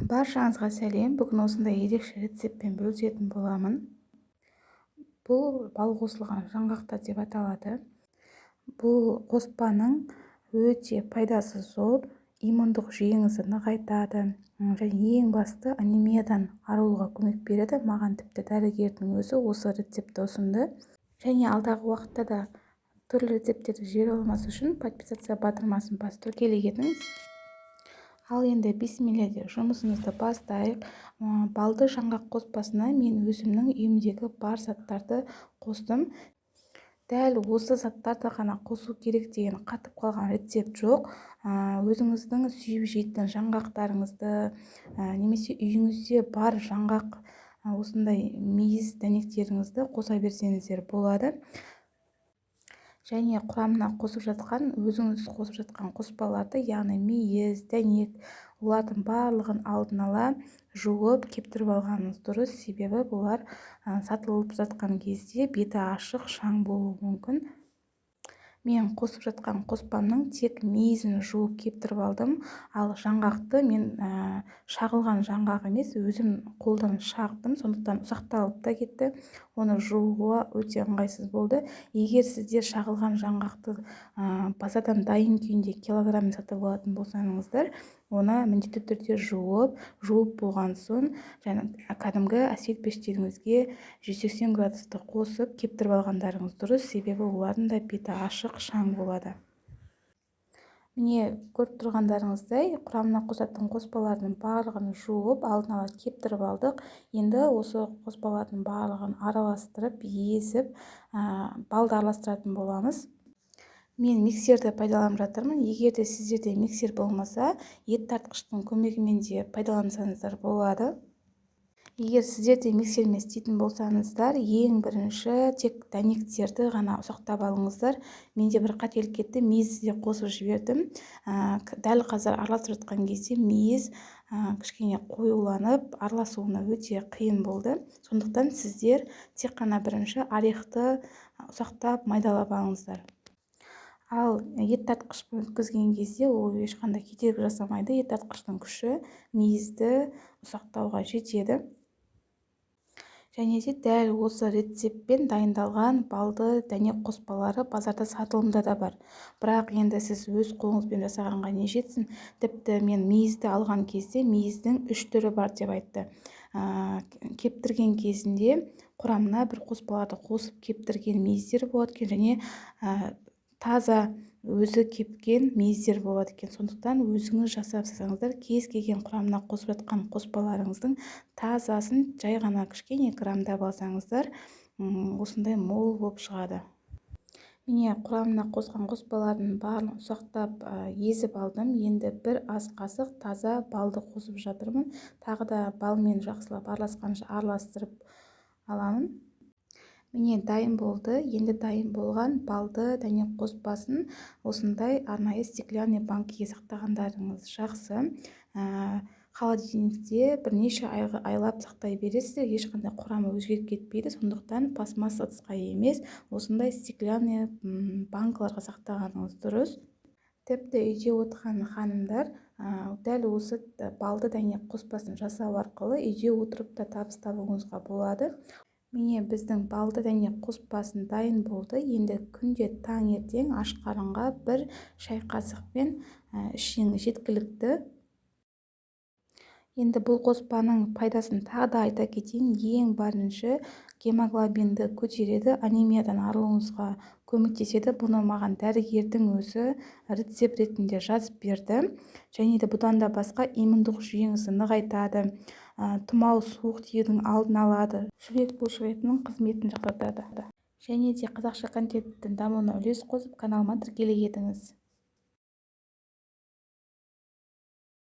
Баршаңызға сәлем. Бүгін осындай ерекше рецептпен бөлісетін боламын. Бұл бал қосылған жаңғақтар деп аталады. Бұл қоспаның өте пайдасы зор, иммундық жүйеңізді нығайтады және ең басты анемиядан арылуға көмек береді. Маған тіпті дәрігердің өзі осы рецептті ұсынды. Және алдағы уақытта да түрлі рецепттерді жібере алмас үшін подписаться батырмасын басып тіркеле кетіңіз. Ал енді бисмилля деп жұмысымызды бастайық. Балды жаңғақ қоспасына мен өзімнің үйімдегі бар заттарды қостым. Дәл осы заттарды ғана қосу керек деген қатып қалған рецепт жоқ. Өзіңіздің сүйіп жейтін жаңғақтарыңызды немесе үйіңізде бар жаңғақ осындай мейіз дәнектеріңізді қоса берсеңіздер болады. Және құрамына өзіңіз қосып жатқан қоспаларды, яғни мейіз, дәнек, олардың барлығын алдын ала жуып кептіріп алғаныңыз дұрыс. Себебі бұлар сатылып жатқан кезде беті ашық, шаң болуы мүмкін. Мен қосып жатқан қоспамның тек мейізін жуып кептіріп алдым, ал жаңғақты мен шағылған жаңғақ емес, өзім қолдан шағыптым, сондықтан ұсақталып та кетті. Оны жууға өте ыңғайсыз болды. Егер сіздер шағылған жаңғақты базардан дайын күйінде килограмм сатып алатын болсаңыздар, оны міндетті түрде жуып болған соң кәдімгі әсет пештеріңізге 180 градусты қосып кептіріп алғандарыңыз дұрыс, себебі олардың да беті ашық, шаң болады. Міне көріп тұрғандарыңыздай, құрамына қосатын қоспалардың барлығын жуып, алдын ала кептіріп алдық. Енді осы қоспалардың барлығын араластырып, езіп, балды араластыратын боламыз. Мен миксерді пайдаланып жатырмын. Егер де сіздерде миксер болмаса, ет тартқыштың көмегімен де пайдалансаңыздар болады. Егер сіздерде миксермен істейтін болсаңыздар, ең бірінші тек дәнектерді ғана ұсақтап алыңыздар. Менде бір қателік кетті, мейізді де қосып жібердім. Дәл қазір араластырып жатқан кезде мейіз кішкене қоюланып, араласуына өте қиын болды. Сондықтан сіздер тек қана бірінші орехты ұсақтап майдалап алыңыздар. Ал ет тартқышпен өткізген кезде ол ешқандай кедергі жасамайды. Ет тартқыштың күші мейізді ұсақтауға жетеді. Және де дәл осы рецептпен дайындалған балды дәнек қоспалары базарда сатылымда да бар. Бірақ енді сіз өз қолыңызбен жасағанға не жетсін? Тіпті мен мейізді алған кезде мейіздің 3 түрі бар деп айтты. Кептірген кезінде құрамына бір қоспаларды қосып кептірген мейіздер болады екен, және таза өзі кепкен мейіздер болады екен. Сондықтан өзіңіз жасап жасаңыздар, кез келген құрамына қосып жатқан қоспаларыңыздың тазасын жай ғана кішкене грамдап алсаңыздар, осындай мол болып шығады. Міне құрамына қосқан қоспалардың барлығын ұсақтап езіп алдым. Енді бір ас қасық таза балды қосып жатырмын. Тағы да балмен жақсылап араласқанша араластырып аламын. Міне дайын болды. Енді дайын болған балды дәнек қоспасын осындай арнайы стеклянный банкіге сақтағандарыңыз жақсы. Холодильникте бірнеше айлап сақтай бересіздер, ешқандай құрамы өзгеріп кетпейді. Сондықтан пластмасс ыдысқа емес, осындай стеклянный банкаларға сақтағаныңыз дұрыс. Тіпті үйде отырған ханымдар дәл осы балды дәнек қоспасын жасау арқылы үйде отырып та табыс табуыңызға болады. Міне біздің балды дәнек қоспасын дайын болды. Енді күнде таңертең аш қарынға бір шай қасықпен ішіңіз жеткілікті. Енді бұл қоспаның пайдасын тағы да айта кетейін. Ең бірінші гемоглобинді көтереді, анемиядан арылуыңызға көмектеседі. Бұны маған дәрігердің өзі рецепт ретінде жазып берді. Және де бұдан да басқа иммундық жүйеңізді нығайтады. Тұмау, суық тиюдің алдын алады. Жүрек бұлшықетінің қызметін жақсартады. Және де қазақша контенттің дамуына үлес қосып, каналыма тіркеле кетіңіз.